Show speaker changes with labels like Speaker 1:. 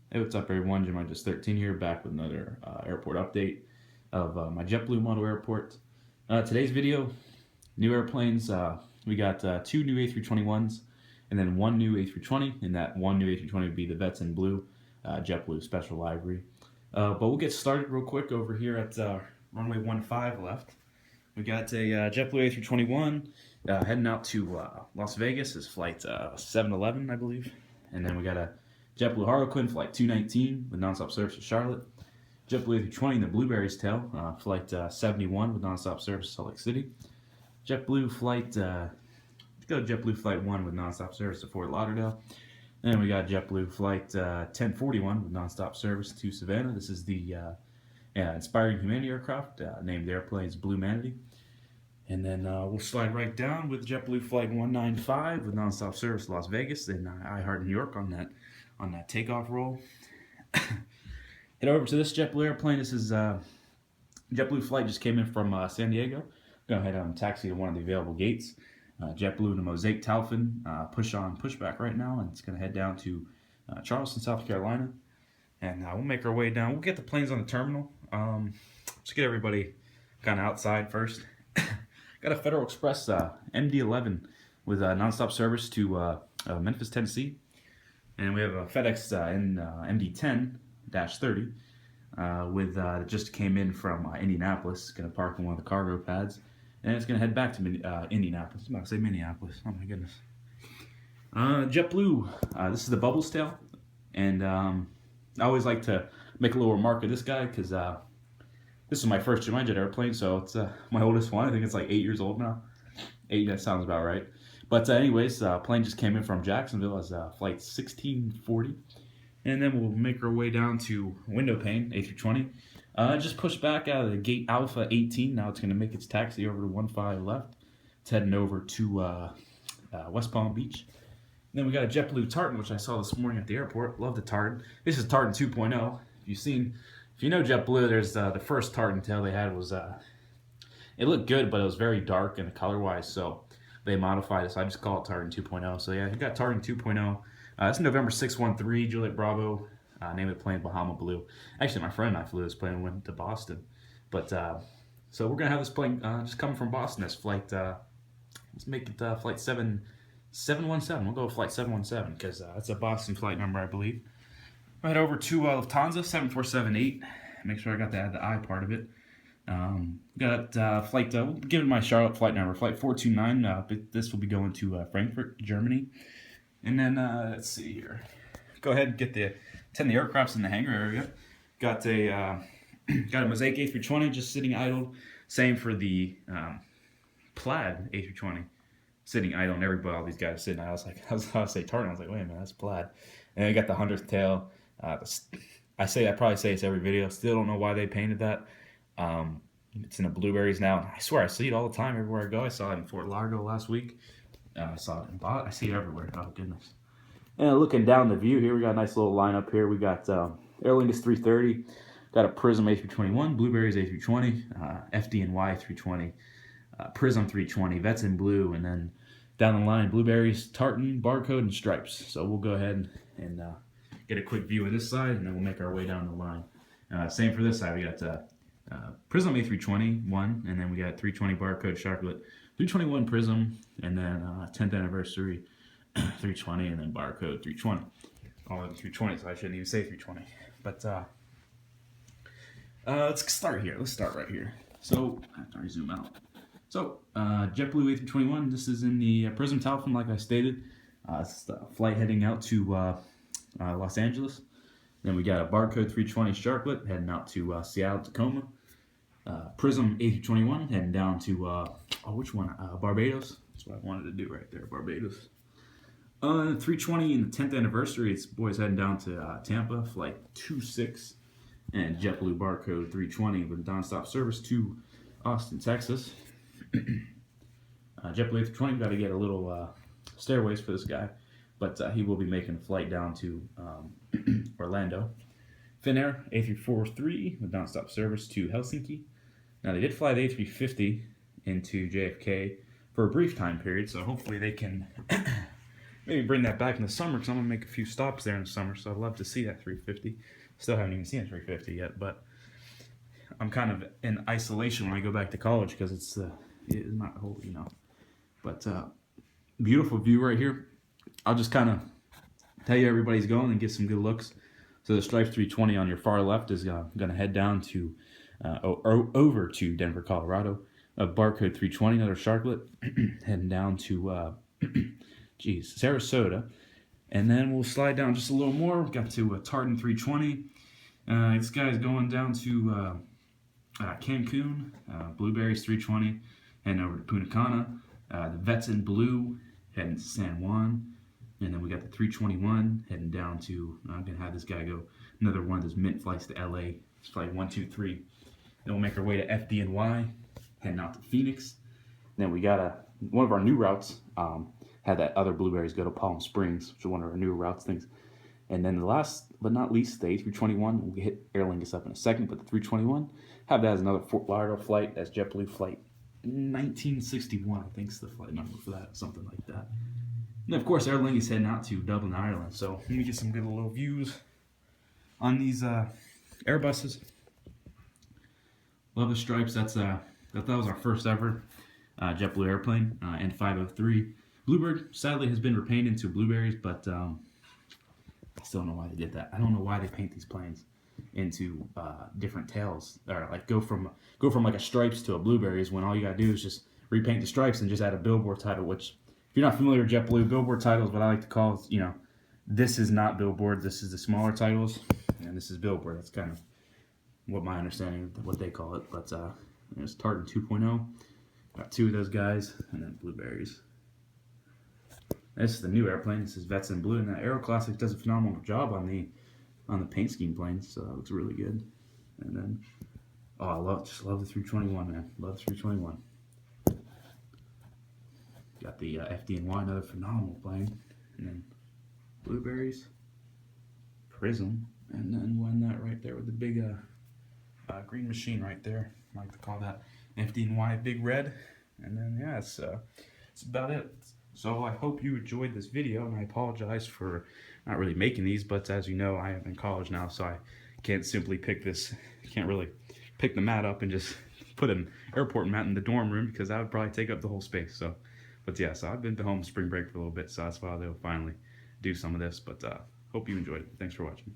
Speaker 1: Hey, what's up, everyone? Gemini just 13 here, back with another airport update of my JetBlue model airport. Today's video, new airplanes. We got two new A321s and then one new A320, and that one new A320 would be the Vets in Blue JetBlue special livery. But we'll get started real quick over here at runway 15 left. We got a JetBlue A321 heading out to Las Vegas. Is flight 711, I believe. And then we got a JetBlue Harlequin, flight 219 with nonstop service to Charlotte. JetBlue A320, the Blueberry's Tail, flight 71 with nonstop service to Salt Lake City. JetBlue flight, go JetBlue flight 1 with nonstop service to Fort Lauderdale. And then we got JetBlue flight 1041 with nonstop service to Savannah. This is the Inspiring Humanity aircraft, named airplanes Blue Manatee. And then we'll slide right down with JetBlue flight 195 with nonstop service to Las Vegas and I Heart New York on that takeoff roll. Head over to this JetBlue airplane. This is JetBlue flight just came in from San Diego. Go ahead and taxi to one of the available gates. JetBlue in a Mosaic Talfin, push on, push back right now, and it's going to head down to Charleston, South Carolina. And we'll make our way down. We'll get the planes on the terminal. Let's get everybody kind of outside first. Got a Federal Express MD-11 with nonstop service to Memphis, Tennessee. And we have a FedEx MD-10-30 with just came in from Indianapolis. It's going to park in one of the cargo pads. And it's going to head back to Indianapolis. I'm about to say Minneapolis. Oh my goodness. JetBlue. This is the Bubbles tail. And I always like to make a little remark of this guy because this is my first Gemini jet airplane, so it's my oldest one. I think it's like 8 years old now. 8, that sounds about right. But anyways, plane just came in from Jacksonville as flight 1640. And then we'll make our way down to window pane, A320. Just pushed back out of the gate Alpha 18. Now it's going to make its taxi over to 15 left. It's heading over to West Palm Beach. And then we got a JetBlue Tartan, which I saw this morning at the airport. Love the Tartan. This is Tartan 2.0. If you know JetBlue, there's the first Tartan tail they had was it looked good, but it was very dark and color-wise, so they modified it. So I just call it Tartan 2.0. So yeah, you got Tartan 2.0. It's November 613, Juliet Bravo. Name of the plane Bahama Blue. Actually, my friend and I flew this plane and went to Boston. But so we're gonna have this plane just coming from Boston. This flight. Let's make it flight 717. We'll go with flight 717 because that's a Boston flight number, I believe. Right over to Lufthansa 7478. Make sure I got the I part of it. Got flight. We'll give it my Charlotte flight number, flight 429. But this will be going to Frankfurt, Germany. And then let's see here. Go ahead and get the 10 the aircrafts in the hangar area. Got a Mosaic A320 just sitting idle. Same for the Plaid A320 sitting idle, and everybody, all these guys sitting idle. I was about to say Tartan. I was like, wait a minute, that's Plaid. And then I got the 100th tail. I probably say it's every video. Still don't know why they painted that. It's in the blueberries now. I swear I see it all the time everywhere I go. I saw it in Fort Lauderdale last week. I saw it in I see it everywhere. Oh goodness. And looking down the view here, we got a nice little lineup here. We got Aer Lingus 330, got a Prism A321, Blueberries A320, FD&Y 320, Prism 320, Vets in Blue, and then down the line, Blueberries, Tartan, Barcode, and Stripes. So we'll go ahead and get a quick view of this side, and then we'll make our way down the line. Same for this side. We got Prism A321, and then we got 320 Barcode Chocolate, 321 Prism, and then 10th anniversary 320, and then Barcode 320. All of the 320, so I shouldn't even say 320. But let's start here. Let's start right here. So I have to zoom out. So JetBlue A321. This is in the Prism Talfin, like I stated. It's the flight heading out to Los Angeles. Then we got a Barcode 320 Sharklet heading out to Seattle, Tacoma. Prism A321 heading down to which one? Barbados. That's what I wanted to do right there, Barbados. 320 in the 10th anniversary. It's boys heading down to Tampa, flight 26, and JetBlue Barcode 320 with nonstop service to Austin, Texas. JetBlue A320, got to get a little stairways for this guy, but he will be making a flight down to Orlando. Finnair A343 with nonstop service to Helsinki. Now they did fly the A350 into JFK for a brief time period, so hopefully they can maybe bring that back in the summer because I'm gonna make a few stops there in the summer. So I'd love to see that 350. Still haven't even seen a 350 yet, but I'm kind of in isolation when I go back to college because it's not a whole, But beautiful view right here. I'll just kind of tell you everybody's going and get some good looks. So the Stripe 320 on your far left is going to head down to over to Denver, Colorado. Barcode 320, another sharklet, heading down to Sarasota, and then we'll slide down just a little more. We've got to Tartan 320. This guy's going down to Cancun, Blueberries 320, heading over to Punta Cana. The Vets in Blue heading to San Juan. And then we got the 321 heading down to, I'm going to have this guy go another one of those mint flights to LA. It's flight 123. Then we'll make our way to FDNY, heading out to Phoenix. Then we got one of our new routes, had that other Blueberries go to Palm Springs, which is one of our newer routes things. And then the last but not least, the A321, we'll hit Aer Lingus up in a second, but the 321, have that as another Fort Lauderdale flight. That's JetBlue flight 1961, I think is the flight number for that, something like that. And of course, Aer Lingus heading out to Dublin, Ireland. So let me get some good little views on these Airbuses. Love the stripes. That was our first ever JetBlue airplane, N503. Bluebird sadly has been repainted into Blueberries, but I still don't know why they did that. I don't know why they paint these planes into different tails, or like go from like a stripes to a Blueberries when all you gotta do is just repaint the stripes and just add a billboard title. Which, if you're not familiar with JetBlue, billboard title is what I like to call, this is not billboard. This is the smaller titles, and this is billboard. That's kind of what my understanding of what they call it. But there's Tartan 2.0. Got two of those guys, and then Blueberries. This is the new airplane. This is Vets in Blue, and that Aero Classic does a phenomenal job on the paint scheme planes, so that looks really good. And then, I just love the 321, man. Love the 321. Got the FDNY, another phenomenal plane, and then Blueberries, Prism, and then one that right there with the big green machine right there. I like to call that FDNY Big Red. And then it's about it. So I hope you enjoyed this video, and I apologize for not really making these, but as you know, I am in college now, so I can't simply can't really pick the mat up and just put an airport mat in the dorm room, because that would probably take up the whole space. So I've been to home spring break for a little bit, so that's why they'll finally do some of this, but hope you enjoyed it. Thanks for watching.